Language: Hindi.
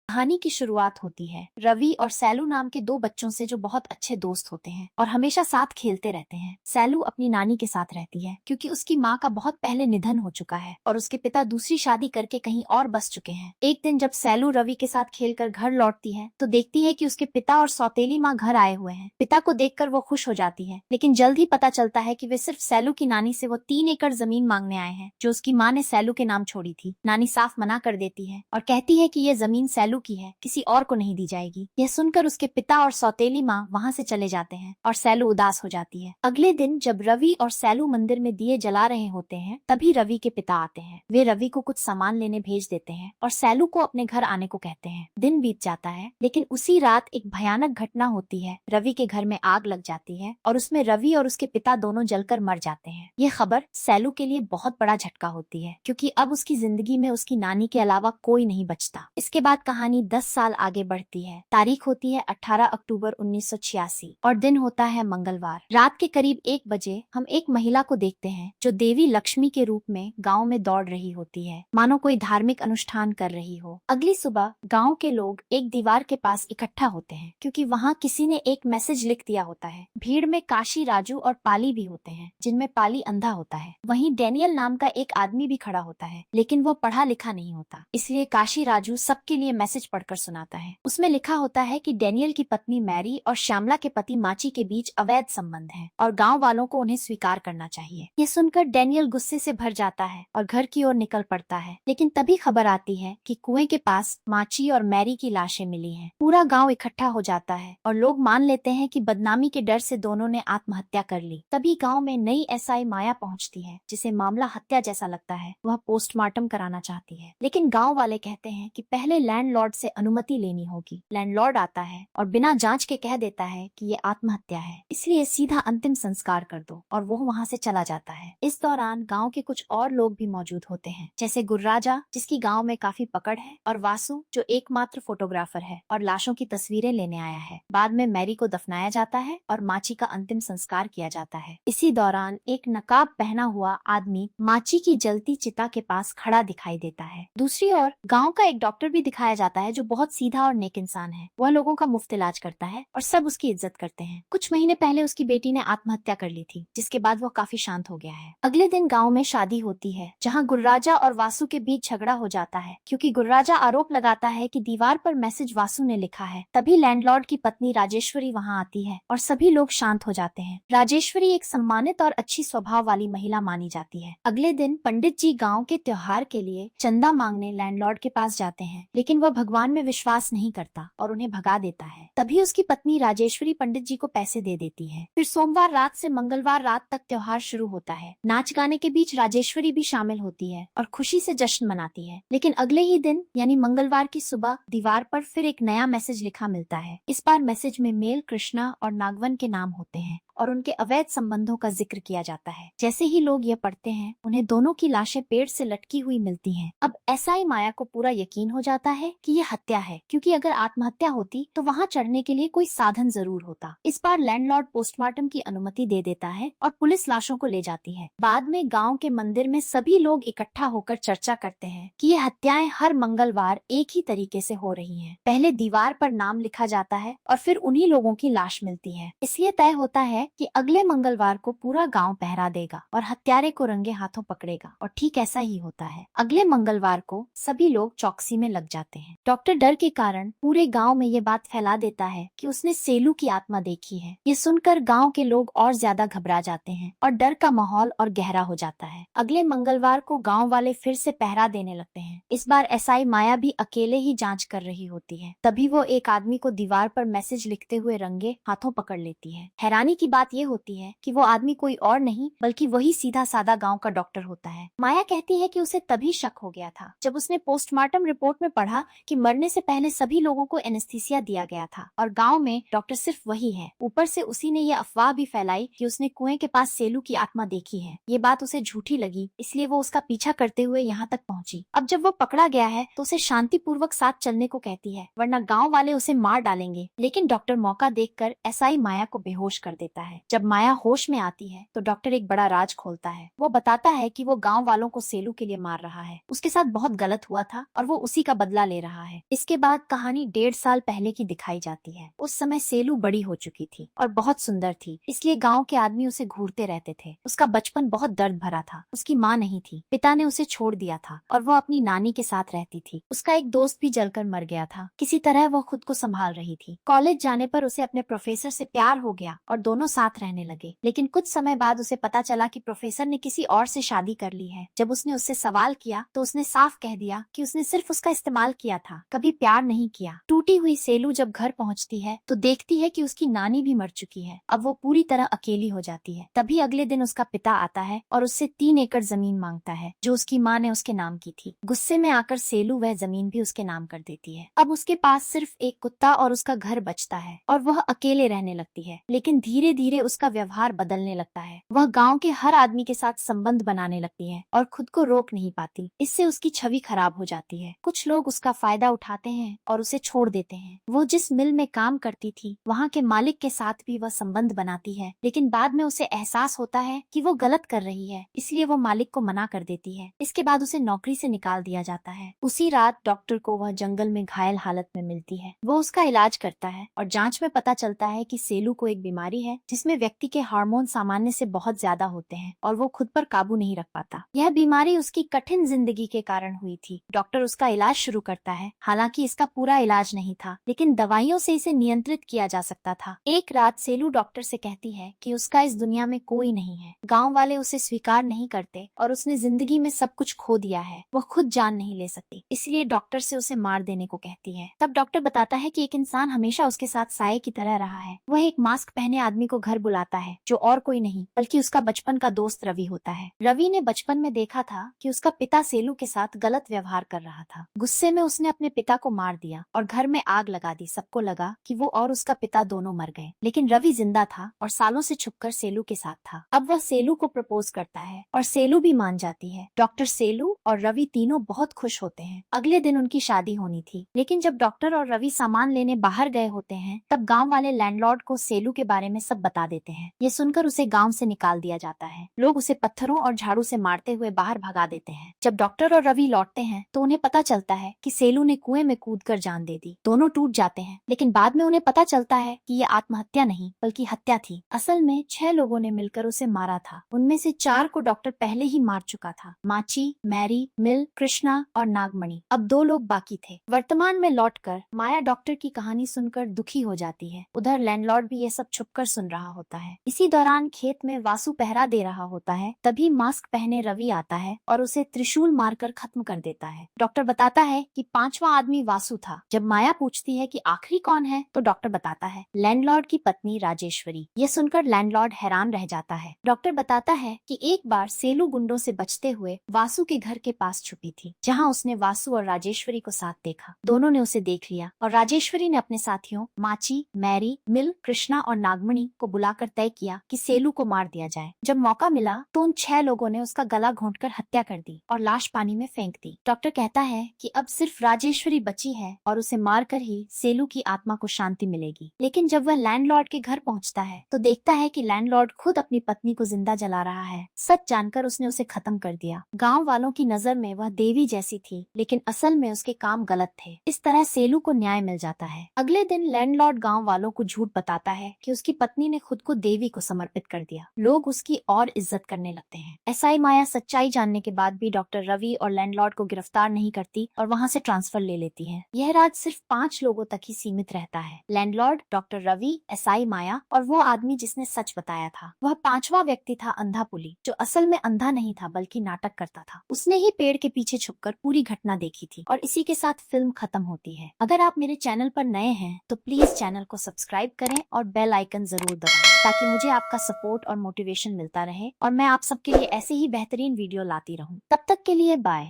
कहानी की शुरुआत होती है रवि और सैलू नाम के दो बच्चों से जो बहुत अच्छे दोस्त होते हैं और हमेशा साथ खेलते रहते हैं। सैलू अपनी नानी के साथ रहती है क्योंकि उसकी माँ का बहुत पहले निधन हो चुका है और उसके पिता दूसरी शादी करके कहीं और बस चुके हैं। एक दिन जब सैलू रवि के साथ खेलकर घर लौटती है तो देखती है कि उसके पिता और सौतेली माँ घर आए हुए हैं। पिता को देखकर वो खुश हो जाती है, लेकिन जल्द ही पता चलता है कि वे सिर्फ सैलू की नानी से वो 3 एकड़ जमीन मांगने आए हैं जो उसकी माँ ने सैलू के नाम छोड़ी थी। नानी साफ मना कर देती है और कहती है कि ये जमीन सैलू की है, किसी और को नहीं दी जाएगी। यह सुनकर उसके पिता और सौतेली माँ वहाँ से चले जाते हैं और सैलू उदास हो जाती है। अगले दिन जब रवि और सैलू मंदिर में दिए जला रहे होते हैं तभी रवि के पिता आते हैं। वे रवि को कुछ सामान लेने भेज देते हैं और सैलू को अपने घर आने को कहते हैं। दिन बीत जाता है, लेकिन उसी रात एक भयानक घटना होती है। रवि के घर में आग लग जाती है और उसमें रवि और उसके पिता दोनों जलकर मर जाते हैं। ये खबर सैलू के लिए बहुत बड़ा झटका होती है क्योंकि अब उसकी जिंदगी में उसकी नानी के अलावा कोई नहीं बचता। इसके बाद कहानी 10 साल आगे बढ़ती है। तारीख होती है 18 अक्टूबर 1986 और दिन होता है मंगलवार। रात के करीब 1 बजे हम एक महिला को देखते हैं जो देवी लक्ष्मी के रूप में गांव में दौड़ रही होती है, मानो कोई धार्मिक अनुष्ठान कर रही हो। अगली सुबह गांव के लोग एक दीवार के पास इकट्ठा होते हैं क्योंकि वहाँ किसी ने एक मैसेज लिख दिया होता है। भीड़ में काशी, राजू और पाली भी होते हैं, जिनमें पाली अंधा होता है। वहीं डैनियल नाम का एक आदमी भी खड़ा होता है, लेकिन वो पढ़ा लिखा नहीं होता, इसलिए काशी राजू सबके लिए मैसेज पढ़कर सुनाता है। उसमें लिखा होता है कि डैनियल की पत्नी मैरी और श्यामला के पति माची के बीच अवैध संबंध है और गांव वालों को उन्हें स्वीकार करना चाहिए। ये सुनकर डैनियल गुस्से से भर जाता है और घर की ओर निकल पड़ता है, लेकिन तभी खबर आती है कि कुएं के पास माची और मैरी की लाशें मिली हैं। पूरा गांव इकट्ठा हो जाता है और लोग मान लेते हैं कि बदनामी के डर से दोनों ने आत्महत्या कर ली। तभी गांव में नई एसआई माया पहुंचती है, जिसे मामला हत्या जैसा लगता है। वह पोस्टमार्टम कराना चाहती है, लेकिन गांव वाले कहते हैं कि पहले लैंडलॉर्ड से अनुमति लेनी होगी। लैंडलॉर्ड आता है और बिना जांच के कह देता है कि ये आत्महत्या है, इसलिए सीधा अंतिम संस्कार कर दो, और वो वहाँ से चला जाता है। इस दौरान गांव के कुछ और लोग भी मौजूद होते हैं, जैसे गुर्राजा, जिसकी गांव में काफी पकड़ है, और वासु, जो एकमात्र फोटोग्राफर है और लाशों की तस्वीरें लेने आया है। बाद में मैरी को दफनाया जाता है और माची का अंतिम संस्कार किया जाता है। इसी दौरान एक नकाब पहना हुआ आदमी माची की जलती चिता के पास खड़ा दिखाई देता है। दूसरी ओर गांव का एक डॉक्टर भी दिखाया जाता है जो बहुत सीधा और नेक इंसान है। वह लोगों का मुफ्त इलाज करता है और सब उसकी इज्जत करते हैं। कुछ महीने पहले उसकी बेटी ने आत्महत्या कर ली थी, जिसके बाद वो काफी शांत हो गया है। अगले दिन गांव में शादी होती है, जहां गुर्राजा और वासु के बीच झगड़ा हो जाता है क्योंकि गुर्राजा आरोप लगाता है कि दीवार पर मैसेज वासु ने लिखा है। तभी लैंडलॉर्ड की पत्नी राजेश्वरी वहां आती है और सभी लोग शांत हो जाते हैं। राजेश्वरी एक सम्मानित और अच्छी स्वभाव वाली महिला मानी जाती है। अगले दिन पंडित जी गाँव के त्योहार के लिए चंदा मांगने लैंडलॉर्ड के पास जाते हैं, लेकिन वह भगवान में विश्वास नहीं करता और उन्हें भगा देता है। तभी उसकी पत्नी राजेश्वरी पंडित जी को पैसे दे देती है। फिर सोमवार रात से मंगलवार रात तक त्योहार शुरू होता है। नाच गाने के बीच राजेश्वरी भी शामिल होती है और खुशी से जश्न मनाती है। लेकिन अगले ही दिन यानी मंगलवार की सुबह दीवार पर फिर एक नया मैसेज लिखा मिलता है। इस बार मैसेज में मेल, कृष्णा और नागवन के नाम होते हैं और उनके अवैध संबंधों का जिक्र किया जाता है। जैसे ही लोग ये पढ़ते हैं, उन्हें दोनों की लाशें पेड़ से लटकी हुई मिलती हैं। अब एसआई माया को पूरा यकीन हो जाता है कि ये हत्या है, क्योंकि अगर आत्महत्या होती तो वहाँ चढ़ने के लिए कोई साधन जरूर होता। इस बार लैंडलॉर्ड पोस्टमार्टम की अनुमति दे देता है और पुलिस लाशों को ले जाती है। बाद में गाँव के मंदिर में सभी लोग इकट्ठा होकर चर्चा करते हैं कि ये हत्याएं हर मंगलवार एक ही तरीके से हो रही हैं। पहले दीवार पर नाम लिखा जाता है और फिर उन्हीं लोगों की लाश मिलती है। इसलिए तय होता है कि अगले मंगलवार को पूरा गांव पहरा देगा और हत्यारे को रंगे हाथों पकड़ेगा, और ठीक ऐसा ही होता है। अगले मंगलवार को सभी लोग चौकसी में लग जाते हैं। डॉक्टर डर के कारण पूरे गांव में ये बात फैला देता है कि उसने सेलू की आत्मा देखी है। ये सुनकर गांव के लोग और ज्यादा घबरा जाते हैं और डर का माहौल और गहरा हो जाता है। अगले मंगलवार को गाँव वाले फिर से पहरा देने लगते हैं। इस बार एसआई माया भी अकेले ही जाँच कर रही होती है। तभी वो एक आदमी को दीवार पर मैसेज लिखते हुए रंगे हाथों पकड़ लेती है। हैरानी की बात ये होती है कि वो आदमी कोई और नहीं बल्कि वही सीधा साधा गांव का डॉक्टर होता है। माया कहती है कि उसे तभी शक हो गया था जब उसने पोस्टमार्टम रिपोर्ट में पढ़ा कि मरने से पहले सभी लोगों को एनेस्थीसिया दिया गया था और गांव में डॉक्टर सिर्फ वही है। ऊपर से उसी ने ये अफवाह भी फैलाई कि उसने कुएं के पास सेलू की आत्मा देखी है। ये बात उसे झूठी लगी, इसलिए वो उसका पीछा करते हुए यहाँ तक पहुँची। अब जब वो पकड़ा गया है तो उसे शांतिपूर्वक साथ चलने को कहती है, वरना गाँव वाले उसे मार डालेंगे। लेकिन डॉक्टर मौका देखकर एसआई माया को बेहोश कर देता है है। जब माया होश में आती है तो डॉक्टर एक बड़ा राज खोलता है। वो बताता है कि वो गांव वालों को सेलू के लिए मार रहा है। उसके साथ बहुत गलत हुआ था और वो उसी का बदला ले रहा है। इसके बाद कहानी 1.5 साल पहले की दिखाई जाती है। उस समय सेलू बड़ी हो चुकी थी और बहुत सुंदर थी, इसलिए गाँव के आदमी उसे घूरते रहते थे। उसका बचपन बहुत दर्द भरा था। उसकी माँ नहीं थी, पिता ने उसे छोड़ दिया था और वो अपनी नानी के साथ रहती थी। उसका एक दोस्त भी जलकर मर गया था। किसी तरह वो खुद को संभाल रही थी। कॉलेज जाने पर उसे अपने प्रोफेसर से प्यार हो गया और दोनों साथ रहने लगे। लेकिन कुछ समय बाद उसे पता चला कि प्रोफेसर ने किसी और से शादी कर ली है। जब उसने उससे सवाल किया तो उसने साफ कह दिया कि उसने सिर्फ उसका इस्तेमाल किया था, कभी प्यार नहीं किया। टूटी हुई सेलू जब घर पहुंचती है तो देखती है कि उसकी नानी भी मर चुकी है। अब वो पूरी तरह अकेली हो जाती है। तभी अगले दिन उसका पिता आता है और उससे 3 एकड़ जमीन मांगता है जो उसकी माँ ने उसके नाम की थी। गुस्से में आकर सेलू वह जमीन भी उसके नाम कर देती है। अब उसके पास सिर्फ एक कुत्ता और उसका घर बचता है और वह अकेले रहने लगती है। लेकिन धीरे धीरे उसका व्यवहार बदलने लगता है। वह गांव के हर आदमी के साथ संबंध बनाने लगती है और खुद को रोक नहीं पाती। इससे उसकी छवि खराब हो जाती है। कुछ लोग उसका फायदा उठाते हैं और उसे छोड़ देते हैं। वो जिस मिल में काम करती थी वहाँ के मालिक के साथ भी वह संबंध बनाती है, लेकिन बाद में उसे एहसास होता है कि वो गलत कर रही है, इसलिए वो मालिक को मना कर देती है। इसके बाद उसे नौकरी से निकाल दिया जाता है। उसी रात डॉक्टर को वह जंगल में घायल हालत में मिलती है। वो उसका इलाज करता है और जांच में पता चलता है कि सेलू को एक बीमारी है जिसमें व्यक्ति के हार्मोन सामान्य से बहुत ज्यादा होते हैं और वो खुद पर काबू नहीं रख पाता। यह बीमारी उसकी कठिन जिंदगी के कारण हुई थी। डॉक्टर उसका इलाज शुरू करता है। हालांकि इसका पूरा इलाज नहीं था, लेकिन दवाइयों से इसे नियंत्रित किया जा सकता था। एक रात सेलू डॉक्टर से कहती है कि उसका इस दुनिया में कोई नहीं है। गाँव वाले उसे स्वीकार नहीं करते और उसने जिंदगी में सब कुछ खो दिया है। वह खुद जान नहीं ले सकती, इसलिए डॉक्टर से उसे मार देने को कहती है। तब डॉक्टर बताता है कि एक इंसान हमेशा उसके साथ साये की तरह रहा है। वह एक मास्क पहने आदमी को घर बुलाता है जो और कोई नहीं बल्कि उसका बचपन का दोस्त रवि होता है। रवि ने बचपन में देखा था कि उसका पिता सेलू के साथ गलत व्यवहार कर रहा था। गुस्से में उसने अपने पिता को मार दिया और घर में आग लगा दी। सबको लगा कि वो और उसका पिता दोनों मर गए, लेकिन रवि जिंदा था और सालों से छुपकर सेलू के साथ था। अब वह सेलू को प्रपोज करता है और सेलू भी मान जाती है। डॉक्टर, सेलू और रवि तीनों बहुत खुश होते हैं। अगले दिन उनकी शादी होनी थी, लेकिन जब डॉक्टर और रवि सामान लेने बाहर गए होते हैं तब गांव वाले लैंडलॉर्ड को सेलू के बारे में सब बता देते हैं। ये सुनकर उसे गांव से निकाल दिया जाता है। लोग उसे पत्थरों और झाड़ू से मारते हुए बाहर भगा देते हैं। जब डॉक्टर और रवि लौटते हैं तो उन्हें पता चलता है कि सेलू ने कुएं में कूदकर जान दे दी। दोनों टूट जाते हैं, लेकिन बाद में उन्हें पता चलता है कि ये आत्महत्या नहीं बल्कि हत्या थी। असल में 6 लोगों ने मिलकर उसे मारा था। उनमें से 4 को डॉक्टर पहले ही मार चुका था, माची, मैरी, मिल, कृष्णा और नागमणि। अब 2 लोग बाकी थे। वर्तमान में लौटकर माया डॉक्टर की कहानी सुनकर दुखी हो जाती है। उधर लैंडलॉर्ड भी ये सब छुपकर सुन रहा होता है। इसी दौरान खेत में वासु पहरा दे रहा होता है। तभी मास्क पहने रवि आता है और उसे त्रिशूल मारकर खत्म कर देता है। डॉक्टर बताता है कि 5वां आदमी वासु था। जब माया पूछती है कि आखिरी कौन है तो डॉक्टर बताता है लैंडलॉर्ड की पत्नी राजेश्वरी। ये सुनकर लैंडलॉर्ड हैरान रह जाता है। डॉक्टर बताता है कि एक बार सेलू गुंडों से बचते हुए वासु के घर के पास छुपी थी, जहाँ उसने वासु और राजेश्वरी को साथ देखा। दोनों ने उसे देख लिया और राजेश्वरी ने अपने साथियों माची, मैरी, मिल, कृष्णा और नागमणि को बुलाकर तय किया कि सेलू को मार दिया जाए। जब मौका मिला तो उन 6 लोगों ने उसका गला घोंटकर हत्या कर दी और लाश पानी में फेंक दी। डॉक्टर कहता है कि अब सिर्फ राजेश्वरी बची है और उसे मारकर ही सेलू की आत्मा को शांति मिलेगी। लेकिन जब वह लैंडलॉर्ड के घर पहुंचता है तो देखता है कि लैंडलॉर्ड खुद अपनी पत्नी को जिंदा जला रहा है। सच जानकर उसने उसे खत्म कर दिया। गांव वालों की नजर में वह देवी जैसी थी, लेकिन असल में उसके काम गलत थे। इस तरह सेलू को न्याय मिल जाता है। अगले दिन लैंडलॉर्ड गांव वालों को झूठ बताता है कि उसकी पत्नी ने खुद को देवी को समर्पित कर दिया। लोग उसकी और इज्जत करने लगते हैं। एसआई माया सच्चाई जानने के बाद भी डॉक्टर रवि और लैंडलॉर्ड को गिरफ्तार नहीं करती और वहाँ से ट्रांसफर ले लेती है। यह राज सिर्फ 5 लोगों तक ही सीमित रहता है, लैंडलॉर्ड, डॉक्टर रवि, एसआई माया और वो आदमी जिसने सच बताया था। वह 5वां व्यक्ति था अंधा पुली, जो असल में अंधा नहीं था बल्कि नाटक करता था। उसने ही पेड़ के पीछे छुपकर पूरी घटना देखी थी और इसी के साथ फिल्म खत्म होती है। अगर आप मेरे चैनल पर नए हैं तो प्लीज चैनल को सब्सक्राइब करें और बेल आइकन जरूर दबाएं ताकि मुझे आपका सपोर्ट और मोटिवेशन मिलता रहे और मैं आप सबके लिए ऐसे ही बेहतरीन वीडियो लाती रहूं। तब तक के लिए बाय।